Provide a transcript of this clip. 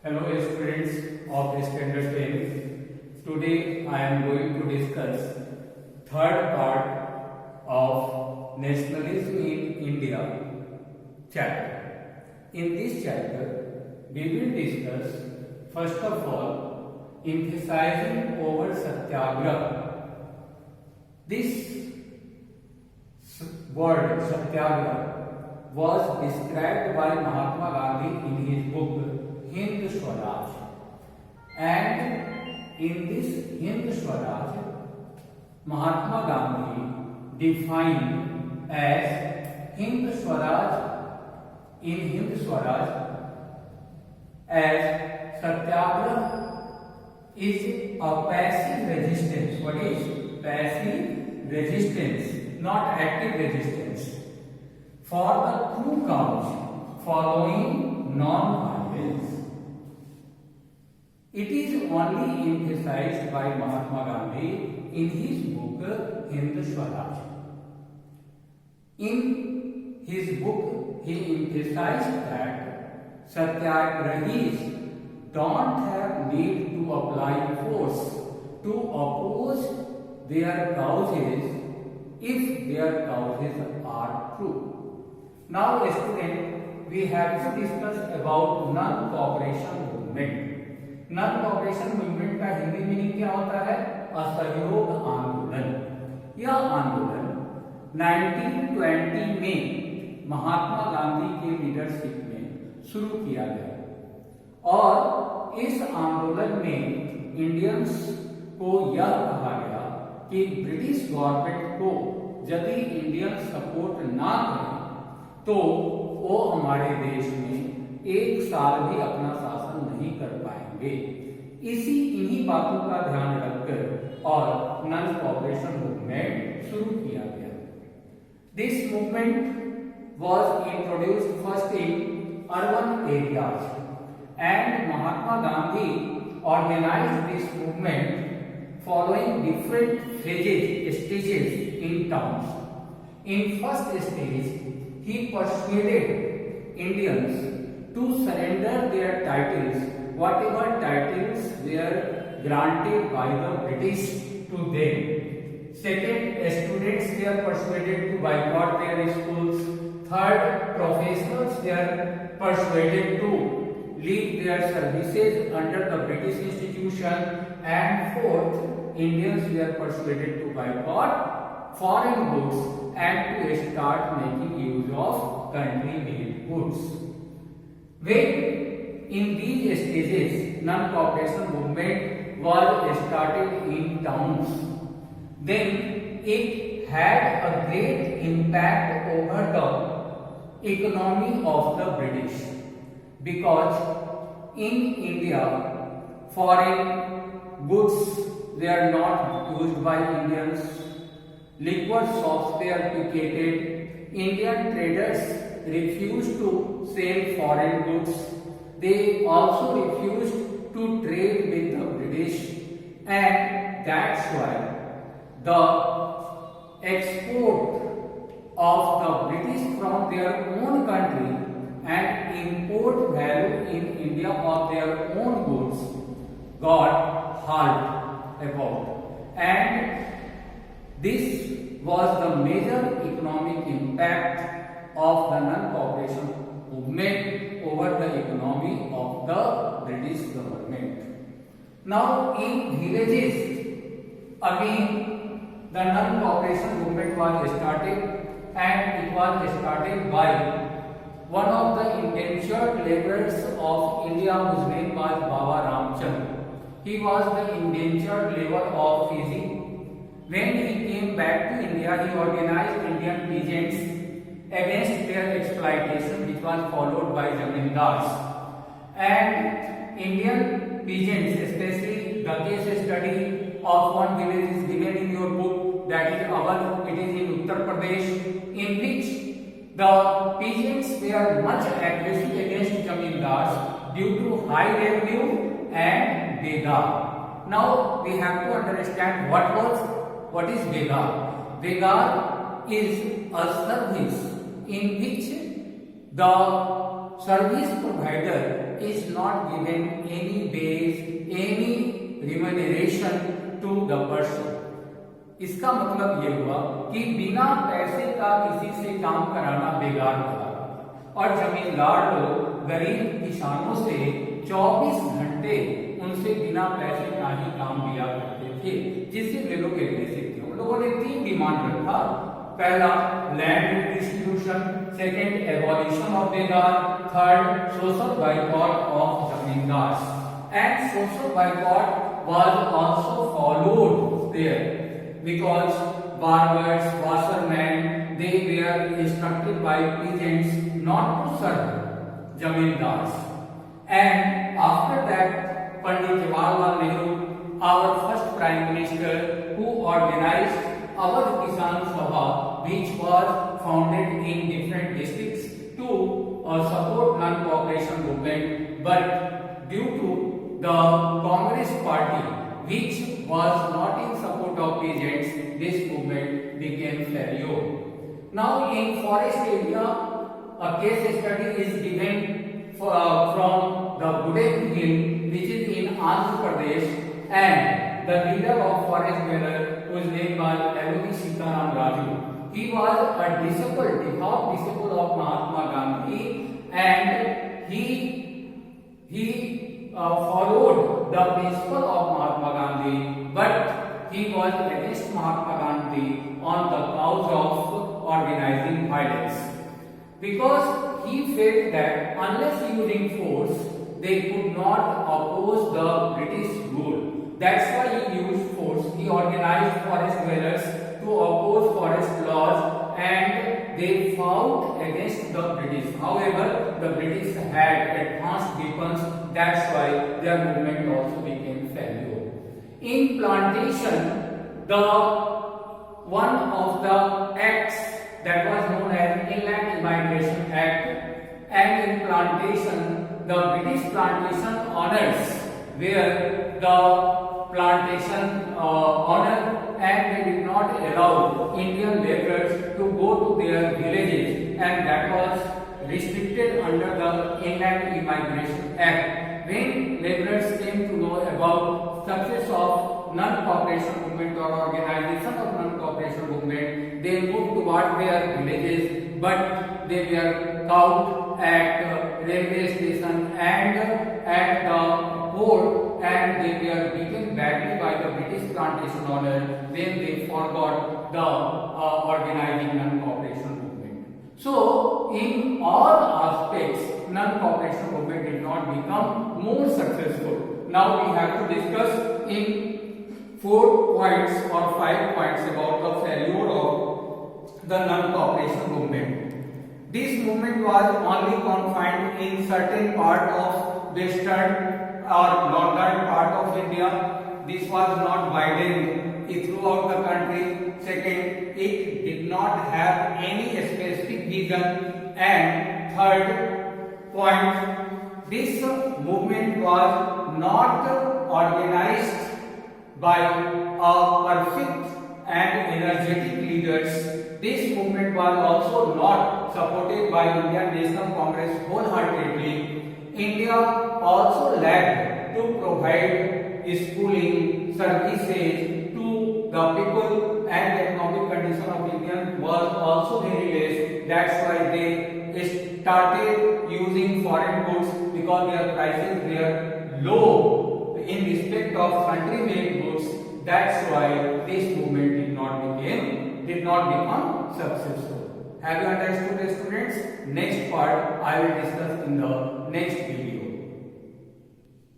Hello students of Standard 10. Today I am going to discuss third part of Nationalism in India chapter. In this chapter we will discuss first of all emphasizing over Satyagraha. This word Satyagraha was described by Mahatma Gandhi in his book Hind Swaraj, and in this Hind Swaraj, Mahatma Gandhi defined as Hind Swaraj as Satyagraha is a passive resistance. What is passive resistance? Not active resistance. For the true cause following non-violence. It is only emphasized by Mahatma Gandhi in his book Hind Swaraj. In his book, he emphasized that Satyagrahis don't have need to apply force to oppose their causes if their causes are true. Now, student, we have to discuss about non-cooperation movement. Non cooperation movement का Hindi meaning क्या होता है? असहयोग आंदोलन। यह आंदोलन 1920 में महात्मा गांधी के लीडरशिप में शुरू किया गया और इस आंदोलन में इंडियंस को यह कहा गया कि ब्रिटिश गवर्नमेंट को यदि इंडियन सपोर्ट ना करें तो वो हमारे देश में एक साल भी अपना शासन नहीं कर पाएंगे। इन्हीं बातों का ध्यान रखकर और नॉन कॉपरेशन मूवमेंट शुरू किया गया। This movement was introduced first in urban areas and Mahatma Gandhi organised this movement following different stages in towns. In first stage, he persuaded Indians to surrender their titles, whatever titles were granted by the British to them. Second, students were persuaded to boycott their schools. Third, professionals were persuaded to leave their services under the British institution. And fourth, Indians were persuaded to boycott foreign goods and to start making use of country-made goods. When in these stages non-cooperation movement was started in towns, then it had a great impact over the economy of the British, because in India foreign goods were not used by Indians, liquor shops were picketed, Indian traders refused to sell foreign goods. They also refused to trade with the British, and that's why the export of the British from their own country and import value in India of their own goods got halt about, and this was the major economic impact of the non-cooperation movement over the economy of the British government. Now, in villages, again, the non-cooperation movement was started, and it was started by one of the indentured laborers of India, whose name was Baba Ramchand. He was the indentured laborer of Fiji. When he came back to India, he organized Indian peasants against their exploitation, which was followed by zamindars. And Indian peasants, especially the case study of one village is given in your book, that is it is in Uttar Pradesh, in which the peasants were much aggressive against zamindars due to high revenue and Begar. Now we have to understand what is Begar. Begar is a service in which the service provider is is not given any base, any remuneration to the person. इसका मतलब ये हुआ कि बिना पैसे का किसी से काम कराना बेकार था और जमींदार लोग गरीब किसानों से 24 घंटे उनसे बिना पैसे का ही काम लिया करते थे, जिससे वे लोग एग्रेसिव थे। उन लोगों ने 3 डिमांड रखा। पहला land distribution, second abolition of बेगार, third social boycott of zamindars. And social boycott was also followed there because barbers, washermen, they were instructed by peasants not to serve zamindars. And after that, Pandit Jawaharlal Nehru, our first Prime Minister, who organized our Kisan Sabha, which was founded in different districts to support non-cooperation movement, but due to the Congress party, which was not in support of peasants, this movement became failure. Now in forest area, a case study is given from the Budek Hill, which is in Andhra Pradesh, and the leader of forest dweller, whose name was L.O.D. Sitaram Raju. He was a disciple, devout disciple of Mahatma Gandhi, and he followed the principle of Mahatma Gandhi, but he was against Mahatma Gandhi on the cause of organizing violence, because he felt that unless using force, they could not oppose the British rule. That's why he used force. He organized forest dwellers to oppose forest laws, and they fought against the British. However, the British had advanced weapons. That's why their movement also became failure. In plantation, the one of the acts that was known as Inland Immigration Act, and in plantation, the British plantation owners were the plantation owner, and they did not allow Indian laborers to go to their villages, and that was restricted under the Inland Immigration Act. When laborers came to know about success of non-cooperation movement or organization of non-cooperation movement, they moved towards their villages, but they were caught at railway station and at the port, and they were beaten badly by the British plantation owner when they forgot the organizing non-cooperation movement. So, in all aspects, non-cooperation movement did not become more successful. Now we have to discuss in 4 points or 5 points about the failure of the non-cooperation movement. This movement was only confined in certain part of western or northern part of India. This was not widened throughout the country. Second, it did not have any specific vision. And third point, this movement was not organized by a perfect and energetic leaders. This movement was also not supported by Indian National Congress wholeheartedly. India also lacked to provide schooling services to the people, and the economic condition of Indians was also very less. That's why they started using foreign goods, because their prices were low in respect of country-made goods. That's why this movement did not become successful. Have you understood, students? Next part I will discuss in the next video.